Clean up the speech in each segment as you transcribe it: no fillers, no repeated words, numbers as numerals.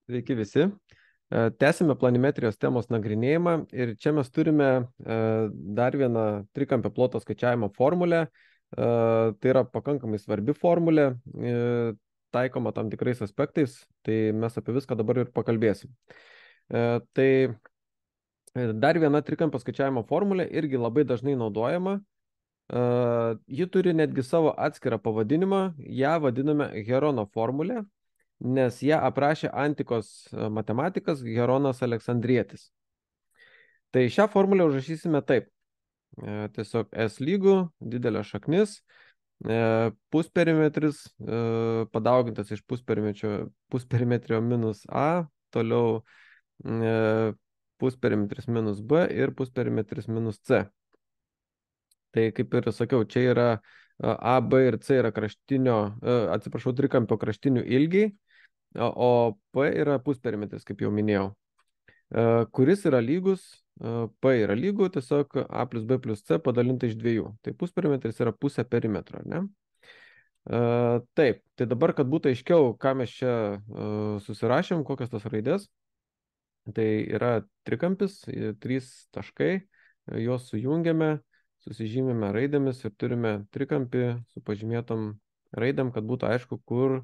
Sveiki visi. Tęsime planimetrijos temos nagrinėjimą ir čia mes turime dar vieną trikampio ploto skaičiavimo formulę. Tai yra pakankamai svarbi formulė, taikoma tam tikrais aspektais, tai mes apie viską dabar ir pakalbėsim. Tai dar viena trikampio skaičiavimo formulė irgi labai dažnai naudojama. Ji turi netgi savo atskirą pavadinimą, ją vadiname Herono formulė, nes ją aprašė antikos matematikas Heronas Aleksandrietis. Tai šią formulę užrašysime taip. Tiesiog S lygų, didelė šaknis, pusperimetris, padaugintas iš pusperimetrio minus A, toliau pusperimetris minus B ir pusperimetris minus C. Tai kaip ir sakiau, čia yra A, B ir C yra trikampio kraštinių ilgiai, o P yra pusperimetris, kaip jau minėjau, kuris yra lygus, P yra lygų tiesiog A plus B plus C padalinta iš 2. Tai pusperimetris yra pusė perimetro, ne? Taip, tai dabar, kad būtų aiškiau, ką mes čia susirašėm, kokios tas raidės, tai yra trikampis, 3 taškai, juos sujungiame, susižymime raidėmis ir turime trikampį su pažymėtom raidėm, kad būtų aišku, kur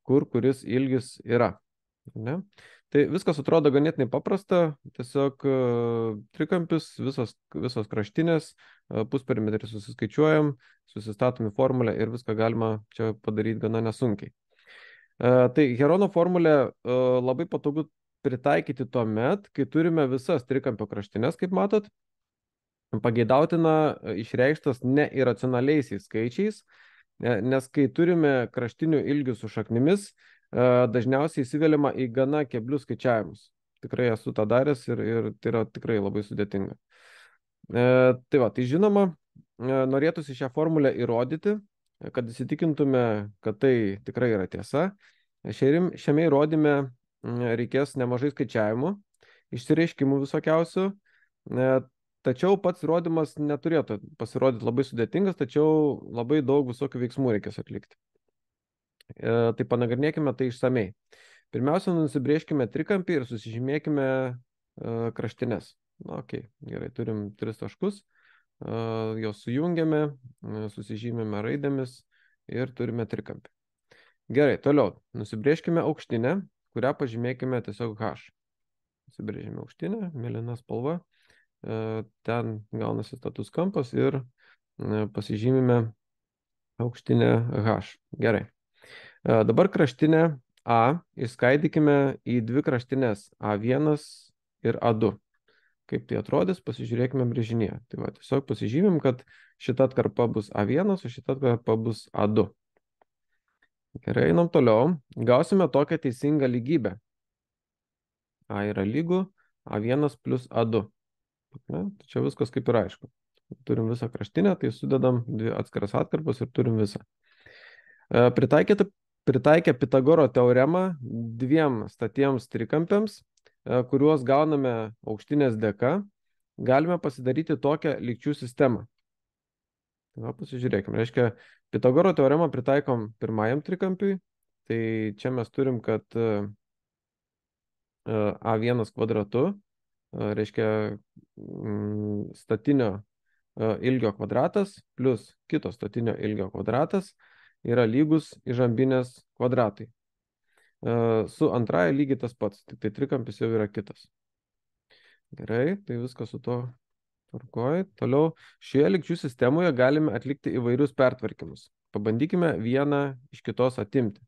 kuris ilgis yra. Ne? Tai viskas atrodo ganėtinai paprasta, tiesiog trikampis, visos kraštinės, pusperimetrį susiskaičiuojam, susistatom į formulę ir viską galima čia padaryti gana nesunkiai. Tai Herono formulę labai patogu pritaikyti tuomet, kai turime visas trikampio kraštinės, kaip matot, pageidautina išreikštas neiracionaliaisiais skaičiais, nes kai turime kraštinių ilgių su šaknimis, dažniausiai įsiveliama į gana keblius skaičiavimus. Tikrai esu tą daręs ir tai yra tikrai labai sudėtinga. Tai va, tai žinoma, norėtųsi šią formulę įrodyti, kad įsitikintume, kad tai tikrai yra tiesa. Šiame įrodyme reikės nemažai skaičiavimų, išsireiškimų visokiausių, tačiau pats įrodymas neturėtų pasirodyti labai sudėtingas, tačiau labai daug visokių veiksmų reikės atlikti. Tai panagrinėkime tai išsamei. Pirmiausia, nusibrėžkime trikampį ir susižymėkime kraštines. Okay, gerai, turim 3 taškus, jos sujungiame, susižymėme raidėmis ir turime trikampį. Gerai, toliau, nusibrėžkime aukštinę, kurią pažymėkime tiesiog H. Nusibrėžime aukštinę, mėlyna spalva. Ten gaunasi status kampas ir pasižymime aukštinę H. Gerai. Dabar kraštinę A išskaidykime į 2 kraštinės A1 ir A2. Kaip tai atrodys, pasižiūrėkime brėžinyje. Tai va, tiesiog pasižymim, kad šita atkarpa bus A1, o šita atkarpa bus A2. Gerai, einam toliau. Gausime tokią teisingą lygybę. A yra lygu A1 plus A2. Ne? Čia viskas kaip ir aišku. Turim visą kraštinę, tai sudedam 2 atskiras atkarpas ir turim visą. Pritaikę Pitagoro teoremą 2 statiems trikampiams, kuriuos gauname aukštinės dėka, galime pasidaryti tokią lygčių sistemą. Tai pasižiūrėkime. Reiškia, Pitagoro teoremą pritaikom pirmajam trikampiui, tai čia mes turim, kad A1 kvadratu, reiškia statinio ilgio kvadratas plus kito statinio ilgio kvadratas yra lygus įžambinės kvadratui. Su antraja lygiai tas pats, tik tai trikampis jau yra kitas. Gerai, tai viskas su to tvarkoj. Toliau, šioje lygčių sistemoje galime atlikti įvairius pertvarkymus. Pabandykime vieną iš kitos atimti.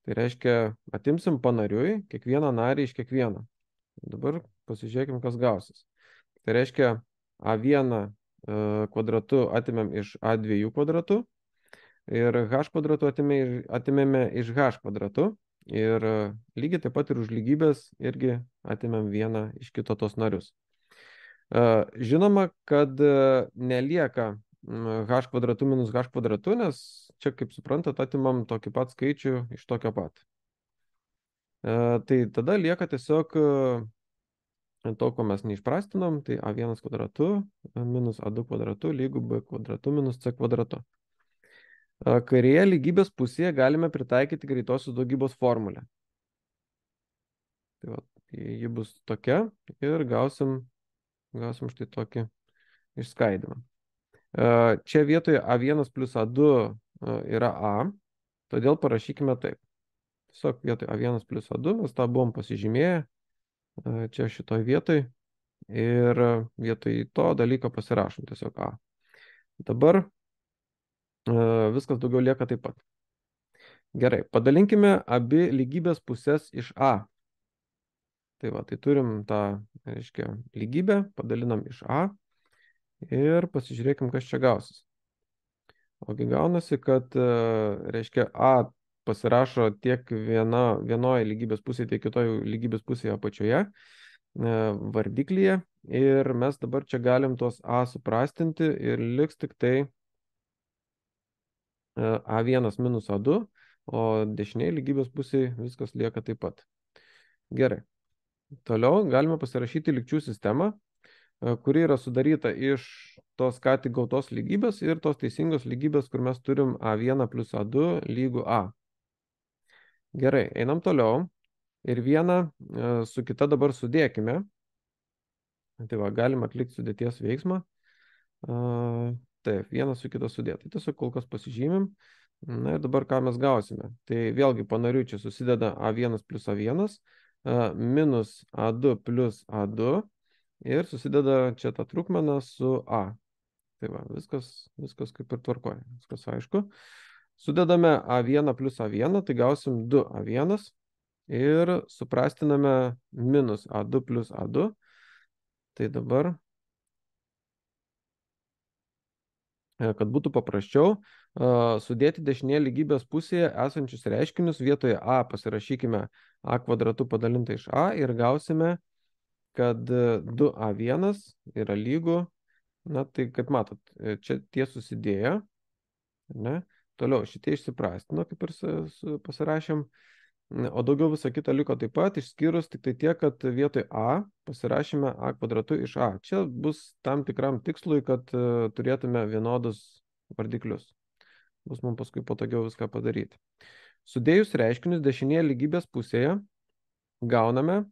Tai reiškia, atimsim panariui kiekvieną narį iš kiekvieno. Dabar pasižiūrėkime, kas gausis. Tai reiškia, A1 kvadratu atimėm iš A2 kvadratu ir H kvadratu atimėme iš H kvadratu ir lygiai taip pat ir už lygybės irgi atimėm vieną iš kito tos narius. Žinoma, kad nelieka H kvadratu minus H kvadratu, nes čia, kaip suprantat, atimam tokį pat skaičių iš tokio pat. Tai tada lieka tiesiog to, ko mes neišprastinom, tai A1 kvadratu minus A2 kvadratu lygų B kvadratu minus C kvadratu. Kairėje lygybės pusėje galime pritaikyti greitosios daugybos formulę. Tai va, ji bus tokia ir gausim štai tokį išskaidimą. Čia vietoje A1 plus A2 yra A, todėl parašykime taip. Tiesiog vietoje A1 plus A2 mes tą buvom pasižymėję čia šitoj vietoj ir vietoj to dalyko pasirašom tiesiog A. Dabar viskas daugiau lieka taip pat. Gerai, padalinkime abi lygybės pusės iš A. Tai va, tai turim tą, reiškia, lygybę, padalinam iš A ir pasižiūrėkim, kas čia gausis. Ogi gaunasi, kad, reiškia, A pasirašo tiek vienoje lygybės pusėje, tiek kitoje lygybės pusėje apačioje vardiklyje ir mes dabar čia galim tuos A suprastinti ir liks tik tai A1 minus A2, o dešinėje lygybės pusėje viskas lieka taip pat. Gerai. Toliau galime pasirašyti lygčių sistemą, kuri yra sudaryta iš tos ką tik gautos lygybės ir tos teisingos lygybės, kur mes turim A1 plus A2 lygų A. Gerai, einam toliau ir vieną su kita dabar sudėkime. Tai va, galim atlikti sudėties veiksmą. Taip, vieną su kita sudėti. Tai tiesiog kol kas pasižymim. Na ir dabar ką mes gausime. Tai vėlgi panarių čia susideda A1 plus A1 minus A2 plus A2 ir susideda čia tą trukmeną su A. Tai va, viskas kaip ir tvarkoja. Viskas aišku. Sudedame A1 plus A1, tai gausim 2A1 ir suprastiname minus A2 plus A2. Tai dabar, kad būtų paprasčiau, sudėti dešinėje lygybės pusėje esančius reiškinius vietoje A pasirašykime A kvadratu padalintą iš A ir gausime, kad 2A1 yra lygu, na tai kaip matot, čia tie susidėjo, ne? Toliau šitie išsiprastino, kaip ir pasirašėm, o daugiau viso kito liko taip pat, išskyrus tik tai tiek, kad vietoj A pasirašėme A kvadratu iš A. Čia bus tam tikram tikslui, kad turėtume vienodus vardiklius. Bus mums paskui patogiau viską padaryti. Sudėjus reiškinius dešinėje lygybės pusėje gauname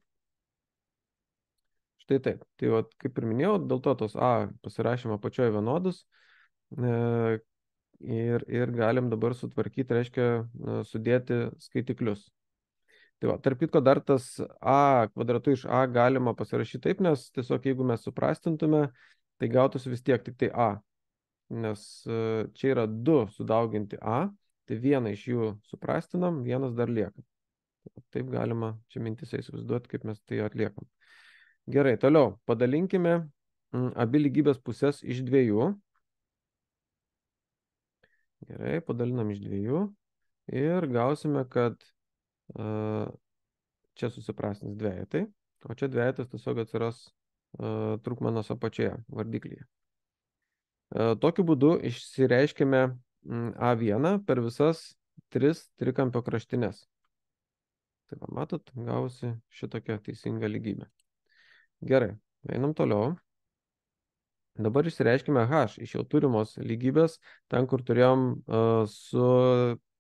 štai taip. Tai va, kaip ir minėjau, dėl to tos A pasirašėme apačioje vienodus ir galim dabar sutvarkyti, reiškia, sudėti skaitiklius. Tai va, tarp kitko dar tas A kvadratu iš A galima pasirašyti taip, nes tiesiog jeigu mes suprastintume, tai gautųsi vis tiek tik tai A. Nes čia yra 2 sudauginti A, tai vieną iš jų suprastinam, vienas dar lieka. Taip galima čia mintise įsivaizduoti, kaip mes tai atliekam. Gerai, toliau padalinkime abi lygybės pusės iš 2. Gerai, padalinam iš 2 ir gausime, kad čia susiprastins dvejetai, o čia dvejetas tiesiog atsiras trukmenos apačioje, vardiklyje. Tokiu būdu išsireiškime A1 per visas 3 trikampio kraštines. Tai va, matot, gausi šitokia teisinga lygybė. Gerai, einam toliau. Dabar išsireiškime H iš jau turimos lygybės, ten, kur turėjom su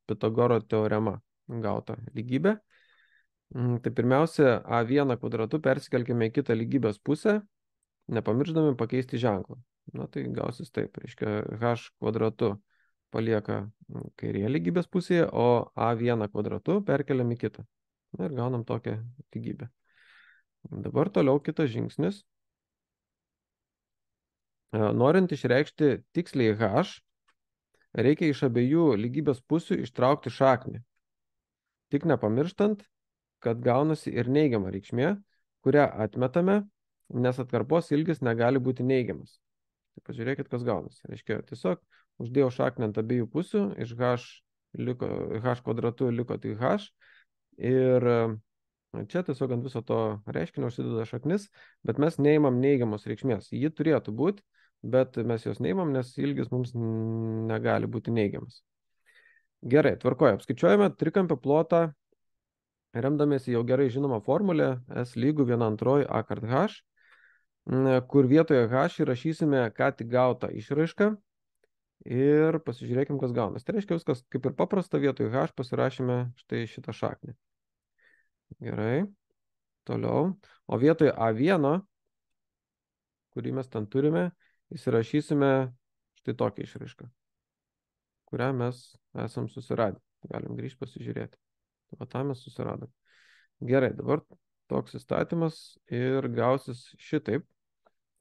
Pitagoro teorema gautą lygybę. Tai pirmiausia, A1 kvadratu persikelkime į kitą lygybės pusę, nepamirždami pakeisti ženklą. Na tai gausis taip, reiškia, H kvadratu palieka kairėje lygybės pusėje, o A1 kvadratu perkeliam į kitą. Na ir gaunam tokią lygybę. Dabar toliau kitas žingsnis. Norint išreikšti tiksliai H, reikia iš abiejų lygybės pusių ištraukti šaknį. Tik nepamirštant, kad gaunasi ir neigiama reikšmė, kurią atmetame, nes atkarpos ilgis negali būti neigiamas. Tai pažiūrėkit, kas gaunasi. Reiškia, tiesiog uždėjau šaknį ant abiejų pusių, iš H kvadratu liko tik H ir čia tiesiog ant viso to reiškinio užsideda šaknis, bet mes neimam neigiamos reikšmės. Ji turėtų būti, bet mes jos neimam, nes ilgis mums negali būti neigiamas. Gerai, tvarkoja. Apskaičiuojame trikampio plotą, remdamėsi jau gerai žinomą formulę S lygų 1/2 A kart H, kur vietoje H įrašysime ką tik gautą išraišką ir pasižiūrėkim, kas gaunas. Tai reiškia viskas kaip ir paprasta, vietoje H pasirašėme štai šitą šaknį. Gerai. Toliau. O vietoje A1, kurį mes ten turime, įsirašysime štai tokią išraišką, kurią mes esam susiradę. Galim grįžti pasižiūrėti. Va tą mes susiradom. Gerai, dabar toks įstatymas ir gausis šitaip.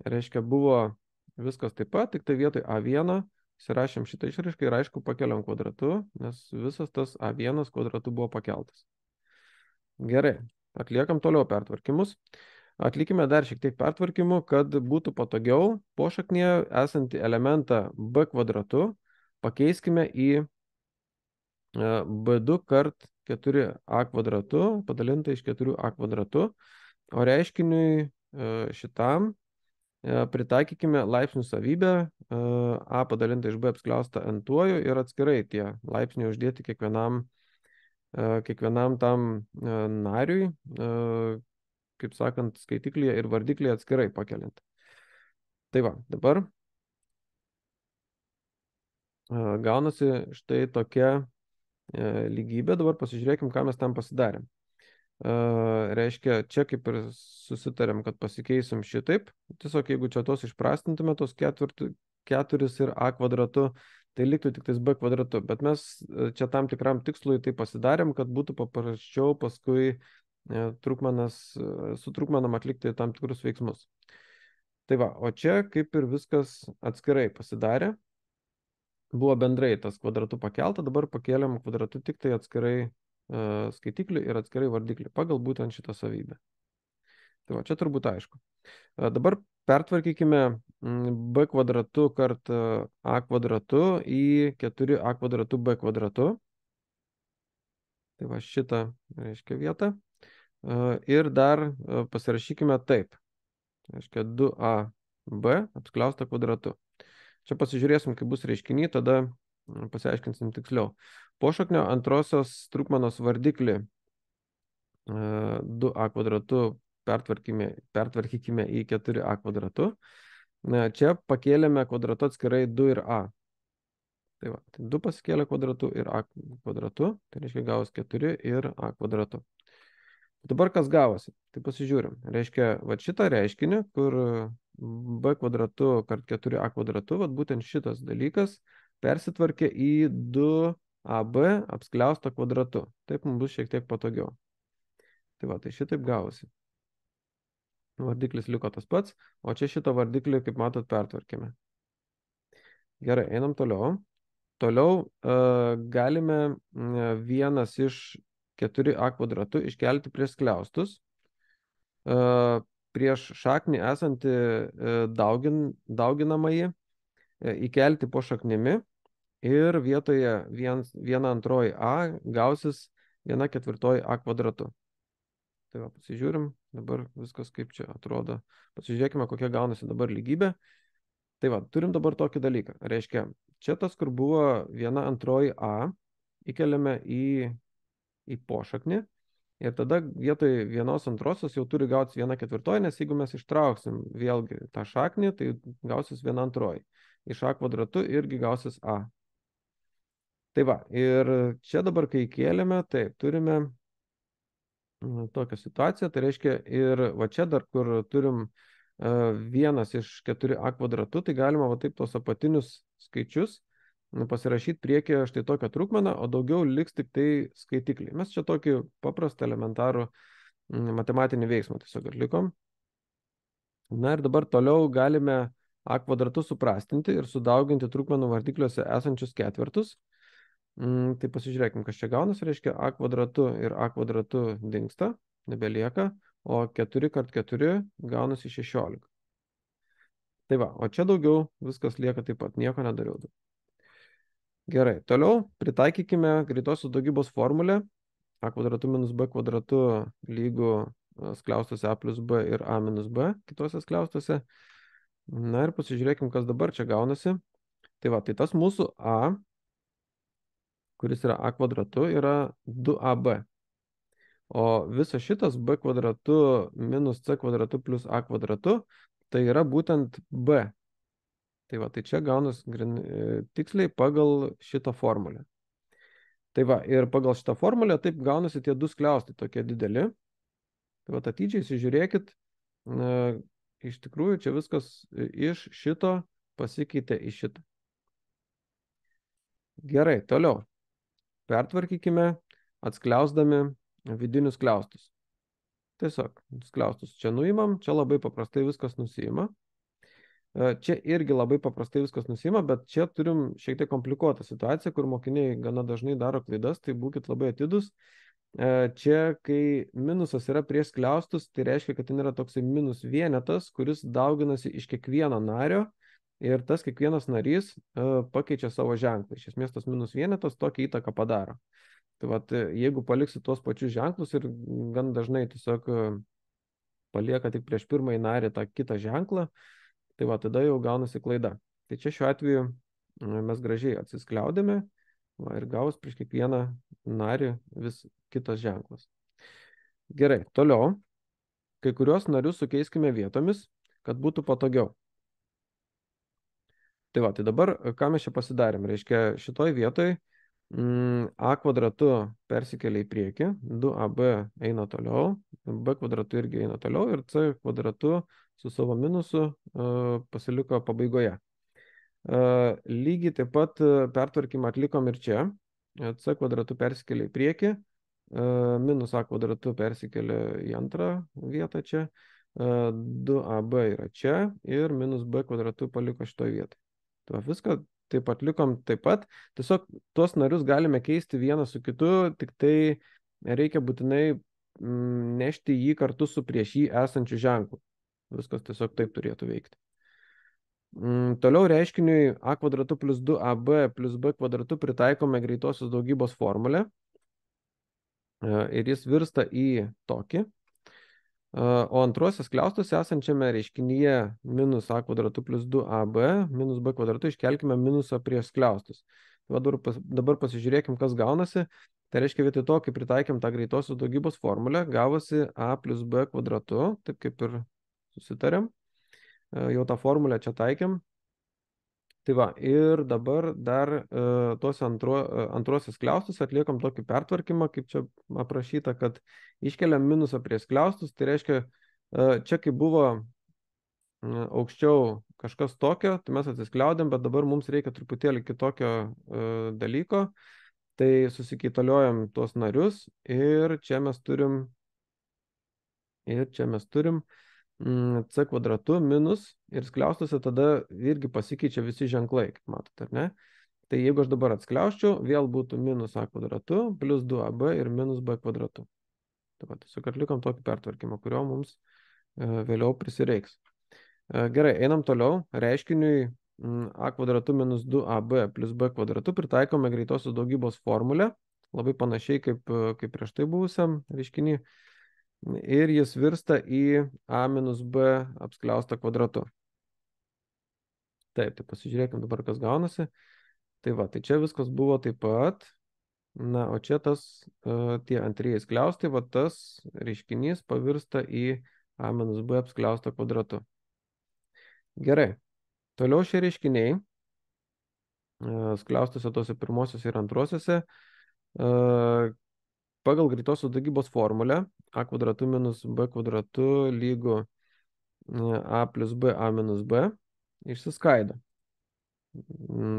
Reiškia, buvo viskas taip pat, tik tai vietoj A1 įsirašėm šitą išraišką ir aišku pakeliam kvadratu, nes visas tas A1 kvadratu buvo pakeltas. Gerai, atliekam toliau pertvarkymus. Atlikime dar šiek tiek pertvarkymų, kad būtų patogiau pošaknyje esantį elementą b kvadratu pakeiskime į b2 kart 4a kvadratu, padalintą iš 4a kvadratu, o reiškiniui šitam pritaikykime laipsnių savybę a padalintą iš b apskliaustą n-tuoju ir atskirai tie laipsniai uždėti kiekvienam tam nariui, kaip sakant, skaitiklyje ir vardiklyje atskirai pakeliant. Tai va, dabar gaunasi štai tokia lygybė. Dabar pasižiūrėkim, ką mes tam pasidarėm. Reiškia, čia kaip ir susitarėm, kad pasikeisim šitaip. Tiesiog, jeigu čia tos išprastintume, tos 4 ir a kvadratu, tai liktų tik tais b kvadratu. Bet mes čia tam tikram tikslui tai pasidarėm, kad būtų paprasčiau paskui su trukmenam atlikti tam tikrus veiksmus. Tai va, o čia kaip ir viskas atskirai pasidarė. Buvo bendrai tas kvadratu pakelta, dabar pakėlėm kvadratu tik tai atskirai skaitiklį ir atskirai vardiklį pagal būtent šitą savybę. Tai va, čia turbūt aišku. Dabar pertvarkykime b kvadratu kart a kvadratu į 4a kvadratu b kvadratu. Tai va šitą reiškia vietą. Ir dar pasirašykime taip. Reiškia 2ab apskliausta kvadratu. Čia pasižiūrėsim, kaip bus reiškiniai, tada pasiaiškinsim tiksliau. Pošaknio antrosios trupmenos vardiklį 2a kvadratu pertvarkykime į 4a kvadratu. Čia pakėlėme kvadratu atskirai 2 ir a. Tai va, tai 2 pasikėlė kvadratu ir a kvadratu, tai reiškia gavos 4 ir a kvadratu. Dabar kas gavosi? Tai pasižiūrim. Reiškia, va šitą reiškinį, kur b kvadratu kart 4a kvadratu, va būtent šitas dalykas persitvarkė į 2ab apskliaustą kvadratu. Taip mums bus šiek tiek patogiau. Tai va, tai šitaip gavosi. Vardiklis liko tas pats, o čia šitą vardiklį, kaip matot, pertvarkėme. Gerai, einam toliau. Toliau galime vienas iš 4a kvadratu iškelti prieš skliaustus, prieš šaknį esantį dauginamąjį įkelti po šaknimi ir vietoje 1/2 a gausis 1/4 a kvadratu. Tai va, pasižiūrim, dabar viskas kaip čia atrodo. Pasižiūrėkime, kokia gaunasi dabar lygybė. Tai va, turim dabar tokį dalyką. Reiškia, čia tas, kur buvo 1/2 a, įkeliame į pošaknį ir tada vietoj 1/2 jau turi gautis 1/4, nes jeigu mes ištrauksim vėlgi tą šaknį, tai gausis 1/2. Iš a kvadratu irgi gausis a. Tai va, ir čia dabar, kai įkėlėme, taip, turime tokią situaciją, tai reiškia ir va čia dar, kur turim vienas iš 4a kvadratu, tai galima va taip tos apatinius skaičius pasirašyti priekyje štai tokią trukmeną, o daugiau liks tik tai skaitikliai. Mes čia tokį paprastą elementarų matematinį veiksmą tiesiog atlikom. Na ir dabar toliau galime a kvadratu suprastinti ir sudauginti trukmenų vardikliuose esančius ketvirtus. Tai pasižiūrėkim, kas čia gaunasi, reiškia a kvadratu ir a kvadratu dingsta, nebelieka, o 4 kart 4 gaunasi 16. Tai va, o čia daugiau viskas lieka taip pat, nieko nedariau. Gerai, toliau pritaikykime greitosios daugybos formulę. A kvadratu minus b kvadratu lygu skliaustuose a plus b ir a minus b kitose skliaustuose. Na ir pasižiūrėkim, kas dabar čia gaunasi. Tai va, tai tas mūsų a, kuris yra a kvadratu, yra 2ab. O visas šitas b kvadratu minus c kvadratu plus a kvadratu, tai yra būtent b. Tai va, tai čia gaunas tiksliai pagal šitą formulę. Tai va, ir pagal šitą formulę taip gaunasi tie du skliaustai tokie dideli. Tai va, atidžiai įsižiūrėkit, iš tikrųjų čia viskas iš šito pasikeitė į šitą. Gerai, toliau. Pertvarkykime, atskliausdami vidinius skliaustus. Tiesiog skliaustus čia nuimam, čia labai paprastai viskas nusiima. Čia irgi labai paprastai viskas nusiima, bet čia turim šiek tiek komplikuotą situaciją, kur mokiniai gana dažnai daro klaidas, tai būkit labai atidus. Čia, kai minusas yra prieš skliaustus, tai reiškia, kad ten yra toksai minus vienetas, kuris dauginasi iš kiekvieno nario ir tas kiekvienas narys pakeičia savo ženklą. Iš esmės tas minus vienetas tokią įtaką padaro. Tai vat, jeigu paliksi tuos pačius ženklus ir gan dažnai tiesiog palieka tik prieš pirmąjį narį tą kitą ženklą, tai va, tada jau gaunasi klaida. Tai čia šiuo atveju mes gražiai atsiskliaudėme ir gaus prieš kiekvieną narį vis kitas ženklas. Gerai, toliau. Kai kurios narius sukeiskime vietomis, kad būtų patogiau. Tai va, tai dabar ką mes čia pasidarėm? Reiškia, šitoj vietoj a kvadratu persikelia į priekį, 2ab eina toliau, b kvadratu irgi eina toliau ir c kvadratu su savo minusu pasiliko pabaigoje. Lygiai taip pat pertvarkymą atlikom ir čia. C kvadratu persikelia į priekį, minus a kvadratu persikelia į antrą vietą čia, 2ab yra čia ir minus b kvadratu paliko šitoje vietoje. Tai viską taip atlikom taip pat. Tiesiog tuos narius galime keisti vieną su kitu, tik tai reikia būtinai nešti jį kartu su prieš jį esančiu ženklu. Viskas tiesiog taip turėtų veikti. Toliau reiškiniui a kvadratu plus 2ab plus b kvadratu pritaikome greitosios daugybos formulę ir jis virsta į tokį. O antruosios skliaustus esančiame reiškinyje minus a kvadratu plus 2ab minus b kvadratu iškelkime minusą prieš skliaustus. Dabar pasižiūrėkim, kas gaunasi. Tai reiškia, vietoj to, kai pritaikėm tą greitosios daugybos formulę, gavosi a plus b kvadratu, taip kaip ir susitarėm. Jau tą formulę čia taikėm. Tai va, ir dabar dar tos antrosios skliaustus atliekam tokį pertvarkymą, kaip čia aprašyta, kad iškeliam minusą prie skliaustus, tai reiškia, čia kai buvo aukščiau kažkas tokio, tai mes atsiskliaudėm, bet dabar mums reikia truputėlį kitokio dalyko, tai susikeitaliojam tuos narius ir čia mes turim c kvadratu minus ir skliaustuose tada irgi pasikeičia visi ženklai, kaip matote, ar ne? Tai jeigu aš dabar atskliausčiau, vėl būtų minus a kvadratu plus 2ab ir minus b kvadratu. Tai va, tiesiog atlikom tokį pertvarkymą, kurio mums vėliau prisireiks. Gerai, einam toliau. Reiškiniui a kvadratu minus 2ab plus b kvadratu pritaikome greitosios daugybos formulę, labai panašiai kaip prieš tai buvusiam reiškinį. Ir jis virsta į a minus b apskliaustą kvadratu. Taip, tai pasižiūrėkime dabar, kas gaunasi. Tai va, tai čia viskas buvo taip pat. Na, o čia tie antrieji skliaustai, va tas reiškinys pavirsta į a minus b apskliaustą kvadratu. Gerai. Toliau šie reiškiniai, skliaustuose tose pirmosiuose ir antrosiuose, pagal greitosios daugybos formulę a kvadratu minus b kvadratu lygu a plus b a minus b išsiskaido.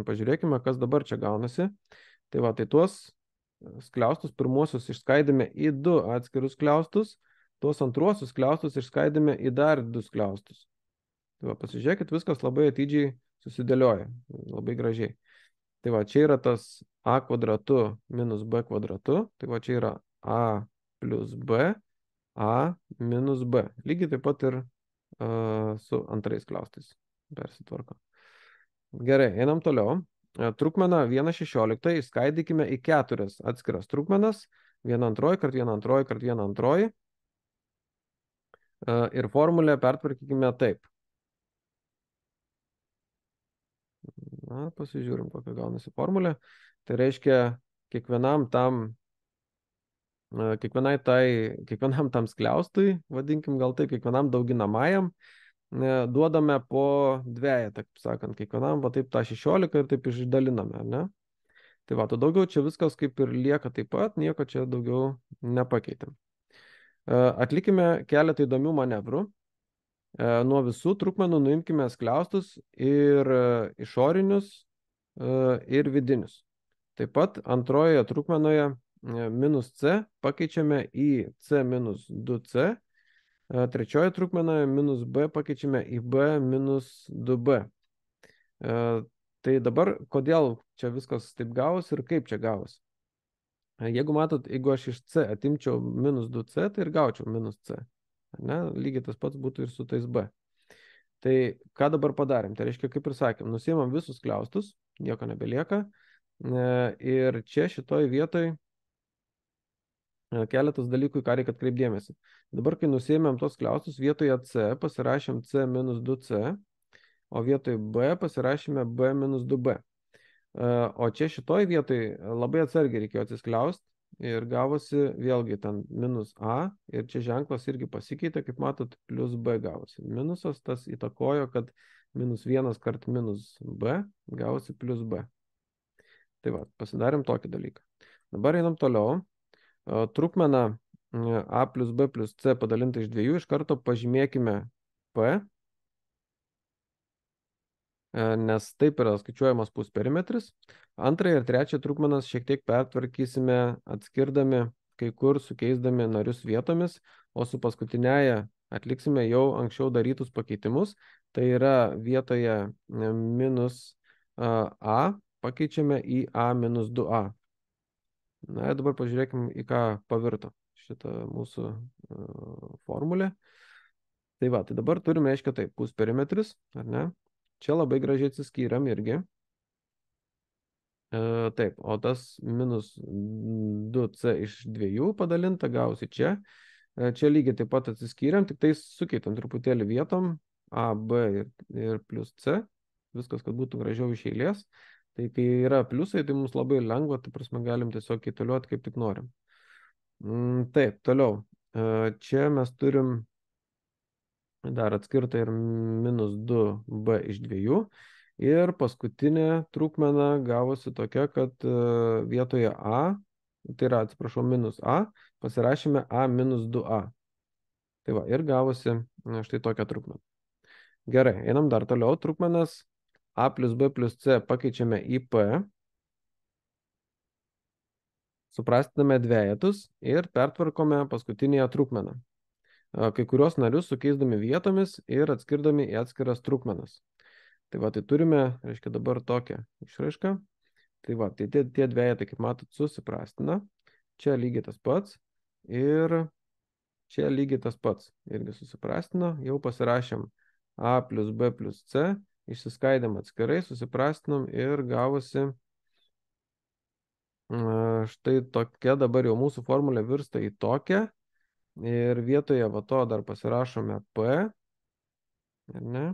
Pažiūrėkime, kas dabar čia gaunasi. Tai va, tai tuos skliaustus pirmuosius išskaidėme į du atskirus skliaustus, tuos antruosius skliaustus išskaidėme į dar du skliaustus. Tai va, pasižiūrėkit, viskas labai atidžiai susidėlioja, labai gražiai. Tai va, čia yra tas a kvadratu minus b kvadratu, tai va, čia yra a plus b, a minus b. Lygiai taip pat ir su antrais skliaustais persitvarko. Gerai, einam toliau. Trukmeną 1/16 išskaidykime į 4 atskiras trukmenas, 1/2 kart 1/2 kart 1/2. Ir formulę pertvarkykime taip. Na, pasižiūrim, kokia gaunasi formulė. Tai reiškia, kiekvienam tam skliaustui, vadinkim gal taip, kiekvienam dauginamajam, duodame po dvejetą, taip sakant, kiekvienam va taip tą 16 ir taip išdaliname, ne? Tai va, tu daugiau čia viskas kaip ir lieka taip pat, nieko čia daugiau nepakeitėm. Atlikime keletą įdomių manevrų. Nuo visų trupmenų nuimkime skliaustus ir išorinius ir vidinius. Taip pat antrojoje trupmenoje minus C pakeičiame į C minus 2C. Trečioje trupmenoje minus B pakeičiame į B minus 2B. Tai dabar, kodėl čia viskas taip gavosi ir kaip čia gavosi? Jeigu matot, jeigu aš iš C atimčiau minus 2C, tai ir gaučiau minus C. Ne? Lygiai tas pats būtų ir su tais B. Tai ką dabar padarėm? Tai reiškia, kaip ir sakėm, nusiimam visus skliaustus, nieko nebelieka. Ir čia šitoj vietoj keletas dalykų, ką reikia atkreipdėmėsi. Dabar, kai nusiėmėm tos skliaustus, vietoje C pasirašėm C minus 2C, o vietoj B pasirašėme B minus 2B. O čia šitoj vietoj labai atsargiai reikėjo atsiskliausti ir gavosi vėlgi ten minus A ir čia ženklas irgi pasikeitė, kaip matot, plus B gavosi. Minusas tas įtakojo, kad minus 1 kart minus B gavosi plus B. Tai va, pasidarėm tokį dalyką. Dabar einam toliau. Trupmeną A plus B plus C padalinta iš 2 iš karto pažymėkime P, nes taip yra skaičiuojamas pusperimetris. Antrąją ir trečią trupmenas šiek tiek pertvarkysime, atskirdami, kai kur sukeisdami narius vietomis, o su paskutiniaja atliksime jau anksčiau darytus pakeitimus. Tai yra vietoje minus A pakeičiame į A minus 2A. Na ir dabar pažiūrėkime, į ką pavirto šitą mūsų formulę. Tai va, tai dabar turime, reiškia, tai pusperimetris, ar ne? Čia labai gražiai atsiskyriam irgi. Taip, o tas minus 2C iš 2 padalinta gausi čia. Čia lygiai taip pat atsiskyriam, tik tai sukeitam truputėlį vietom A, B ir plus C. Viskas, kad būtų gražiau iš eilės. Tai kai yra pliusai, tai mums labai lengva, tai prasme galim tiesiog įtaliuoti kaip tik norim. Taip, toliau. Čia mes turim dar atskirta ir minus 2B iš 2. Ir paskutinė trupmena gavosi tokia, kad vietoje A, tai yra, atsiprašau, minus A, pasirašėme A minus 2A. Tai va, ir gavosi štai tokia trupmena. Gerai, einam dar toliau. Trupmenas A plus B plus C pakeičiame į P. Suprastiname dvejetus ir pertvarkome paskutinėje trupmeną. Kai kurios narius sukeisdami vietomis ir atskirdami į atskiras trupmenas. Tai va, tai turime, reiškia, dabar tokią išraišką. Tai va, tai tie dvejetai, kaip matot, susiprastina. Čia lygiai tas pats ir čia lygiai tas pats. Irgi susiprastina. Jau pasirašėm A plus B plus C, išsiskaidėm atskirai, susiprastinom ir gavosi štai tokia dabar jau mūsų formulė virsta į tokią. Ir vietoje va to dar pasirašome P. Ar ne?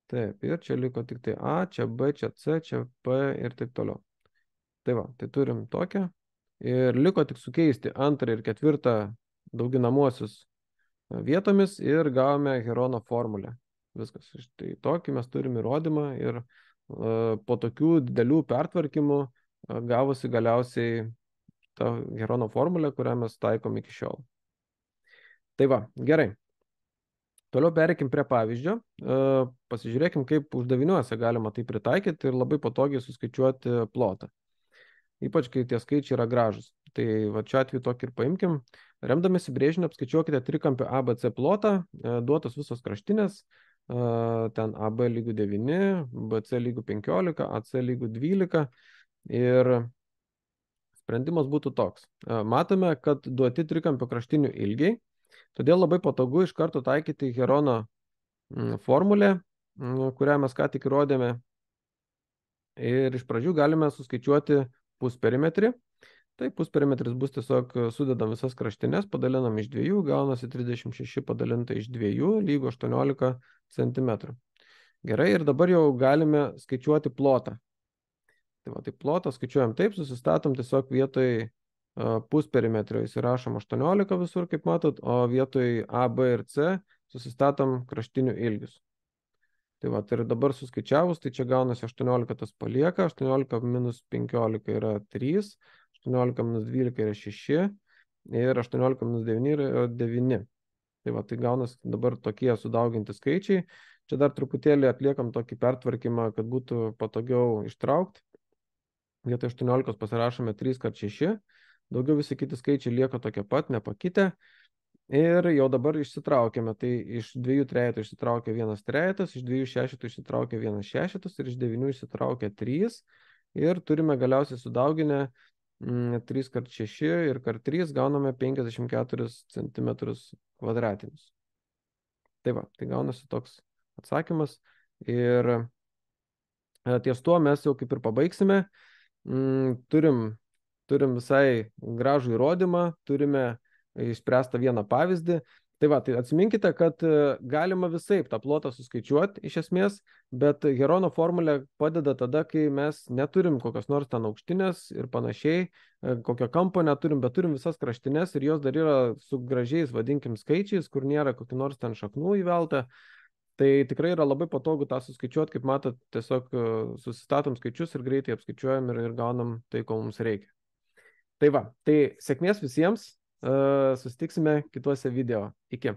Taip, ir čia liko tik tai A, čia B, čia C, čia P ir taip toliau. Tai va, tai turim tokią. Ir liko tik sukeisti antrą ir ketvirtą dauginamuosius vietomis ir gavome Herono formulę. Viskas. Tai tokį mes turim įrodymą ir po tokių didelių pertvarkymų gavosi galiausiai ta Herono formulė, kurią mes taikom iki šiol. Tai va, gerai. Toliau pereikim prie pavyzdžio. Pasižiūrėkim, kaip uždaviniuose galima tai pritaikyti ir labai patogiai suskaičiuoti plotą. Ypač, kai tie skaičiai yra gražus. Tai va čia atveju tokį ir paimkim. Remdamėsi brėžiniu apskaičiuokite trikampio ABC plotą, duotos visos kraštinės, ten AB lygu 9, BC lygu 15, AC lygu 12 ir sprendimas būtų toks. Matome, kad duoti trikampio kraštinių ilgiai. Todėl labai patogu iš karto taikyti Herono formulę, kurią mes ką tik įrodėme. Ir iš pradžių galime suskaičiuoti pusperimetrį. Tai pusperimetris bus tiesiog sudedam visas kraštinės, padalinam iš 2, gaunasi 36 padalinta iš 2, lygu 18 cm. Gerai, ir dabar jau galime skaičiuoti plotą. Tai va, tai plotą skaičiuojam taip, susistatom tiesiog vietoj pusperimetrio įsirašom 18 visur, kaip matot, o vietoj A, B ir C susistatom kraštinių ilgius. Tai va, ir dabar suskaičiavus, tai čia gaunasi 18 tas palieka, 18 minus 15 yra 3, 18 minus 12 yra 6 ir 18 minus 9 yra 9. Tai va, tai gaunas dabar tokie sudauginti skaičiai. Čia dar truputėlį atliekam tokį pertvarkymą, kad būtų patogiau ištraukti. Vietoj 18 pasirašome 3x6. Daugiau visi kiti skaičiai lieka tokie pat, nepakitę. Ir jau dabar išsitraukėme. Tai iš 2 trejetų išsitraukė 1 trejetas, iš 2 šešetų išsitraukė 1 šešetas ir iš 9 išsitraukė 3. Ir turime galiausiai sudauginę 3x6 ir x3 gauname 54 cm kvadratinius. Tai va, tai gaunasi toks atsakymas. Ir ties tuo mes jau kaip ir pabaigsime. Turim visai gražų įrodymą, turime išspręstą vieną pavyzdį. Tai va, tai atsiminkite, kad galima visaip tą plotą suskaičiuoti iš esmės, bet Herono formulė padeda tada, kai mes neturim kokios nors ten aukštinės ir panašiai, kokio kampo neturim, bet turim visas kraštinės ir jos dar yra su gražiais, vadinkim, skaičiais, kur nėra kokių nors ten šaknų įvelta. Tai tikrai yra labai patogu tą suskaičiuoti, kaip matot, tiesiog susistatom skaičius ir greitai apskaičiuojam ir gaunam tai, ko mums reikia. Tai va, tai sėkmės visiems, susitiksime kituose video. Iki.